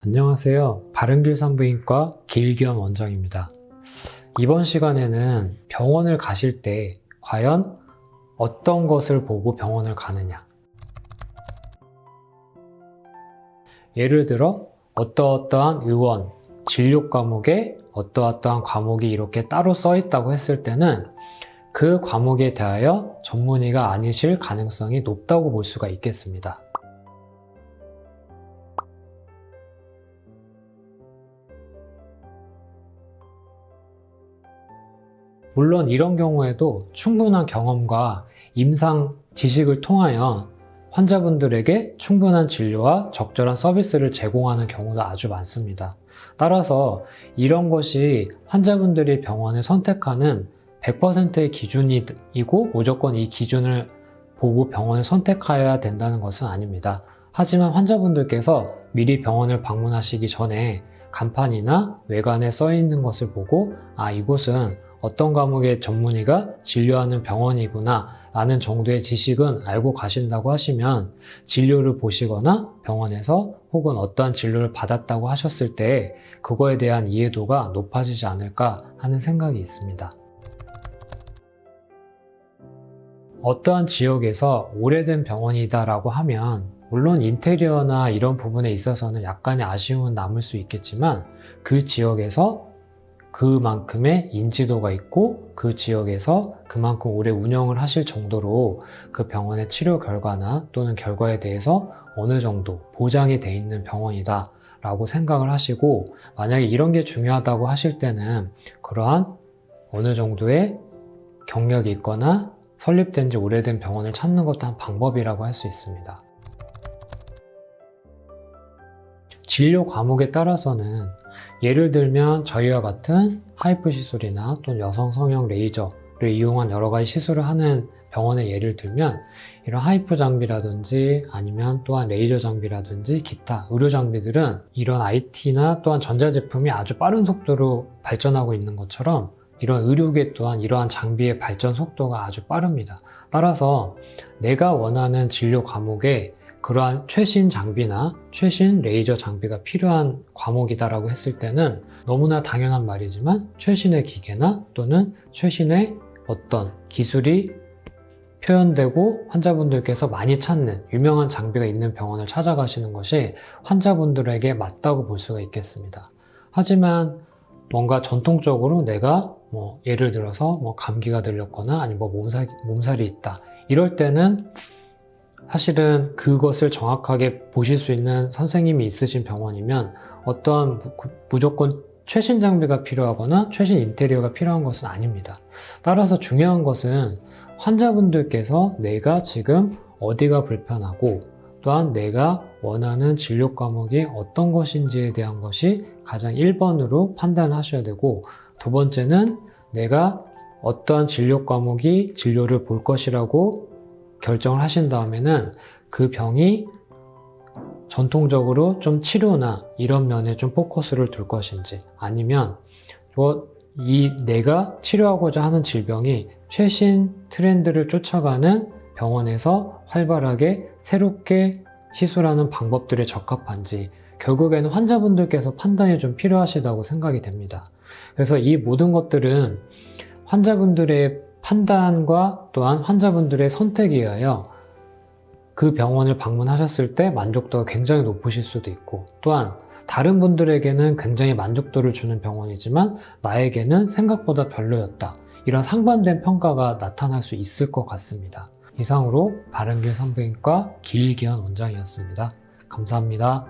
안녕하세요. 바른길 산부인과 길기현 원장입니다. 이번 시간에는 병원을 가실 때 과연 어떤 것을 보고 병원을 가느냐, 예를 들어 어떠어떠한 의원, 진료 과목에 어떠어떠한 과목이 이렇게 따로 써 있다고 했을 때는 그 과목에 대하여 전문의가 아니실 가능성이 높다고 볼 수가 있겠습니다. 물론 이런 경우에도 충분한 경험과 임상 지식을 통하여 환자분들에게 충분한 진료와 적절한 서비스를 제공하는 경우도 아주 많습니다. 따라서 이런 것이 환자분들이 병원을 선택하는 100%의 기준이고 무조건 이 기준을 보고 병원을 선택하여야 된다는 것은 아닙니다. 하지만 환자분들께서 미리 병원을 방문하시기 전에 간판이나 외관에 써 있는 것을 보고 이곳은 어떤 과목의 전문의가 진료하는 병원이구나 라는 정도의 지식은 알고 가신다고 하시면 진료를 보시거나 병원에서 혹은 어떠한 진료를 받았다고 하셨을 때 그거에 대한 이해도가 높아지지 않을까 하는 생각이 있습니다. 어떠한 지역에서 오래된 병원이다 라고 하면 물론 인테리어나 이런 부분에 있어서는 약간의 아쉬움은 남을 수 있겠지만 그 지역에서 그만큼의 인지도가 있고 그 지역에서 그만큼 오래 운영을 하실 정도로 그 병원의 치료 결과나 또는 결과에 대해서 어느 정도 보장이 돼 있는 병원이다 라고 생각을 하시고, 만약에 이런 게 중요하다고 하실 때는 그러한 어느 정도의 경력이 있거나 설립된 지 오래된 병원을 찾는 것도 한 방법이라고 할 수 있습니다. 진료 과목에 따라서는 예를 들면 저희와 같은 하이프 시술이나 또는 여성 성형 레이저를 이용한 여러 가지 시술을 하는 병원의 예를 들면 이런 하이프 장비라든지 아니면 또한 레이저 장비라든지 기타 의료 장비들은 이런 IT나 또한 전자제품이 아주 빠른 속도로 발전하고 있는 것처럼 이런 의료계 또한 이러한 장비의 발전 속도가 아주 빠릅니다. 따라서 내가 원하는 진료 과목에 그러한 최신 장비나 최신 레이저 장비가 필요한 과목이다라고 했을 때는 너무나 당연한 말이지만 최신의 기계나 또는 최신의 어떤 기술이 표현되고 환자분들께서 많이 찾는 유명한 장비가 있는 병원을 찾아가시는 것이 환자분들에게 맞다고 볼 수가 있겠습니다. 하지만 뭔가 전통적으로 내가 예를 들어서 감기가 들렸거나 아니면 몸살이 있다 이럴 때는 사실은 그것을 정확하게 보실 수 있는 선생님이 있으신 병원이면 어떠한 무조건 최신 장비가 필요하거나 최신 인테리어가 필요한 것은 아닙니다. 따라서 중요한 것은 환자분들께서 내가 지금 어디가 불편하고 또한 내가 원하는 진료 과목이 어떤 것인지에 대한 것이 가장 1번으로 판단하셔야 되고, 두 번째는 내가 어떠한 진료 과목이 진료를 볼 것이라고 결정을 하신 다음에는 그 병이 전통적으로 좀 치료나 이런 면에 좀 포커스를 둘 것인지, 아니면 내가 치료하고자 하는 질병이 최신 트렌드를 쫓아가는 병원에서 활발하게 새롭게 시술하는 방법들에 적합한지, 결국에는 환자분들께서 판단이 좀 필요하시다고 생각이 됩니다. 그래서 이 모든 것들은 환자분들의 판단과 또한 환자분들의 선택에 의하여 그 병원을 방문하셨을 때 만족도가 굉장히 높으실 수도 있고, 또한 다른 분들에게는 굉장히 만족도를 주는 병원이지만 나에게는 생각보다 별로였다, 이런 상반된 평가가 나타날 수 있을 것 같습니다. 이상으로 바른길 산부인과 길기현 원장이었습니다. 감사합니다.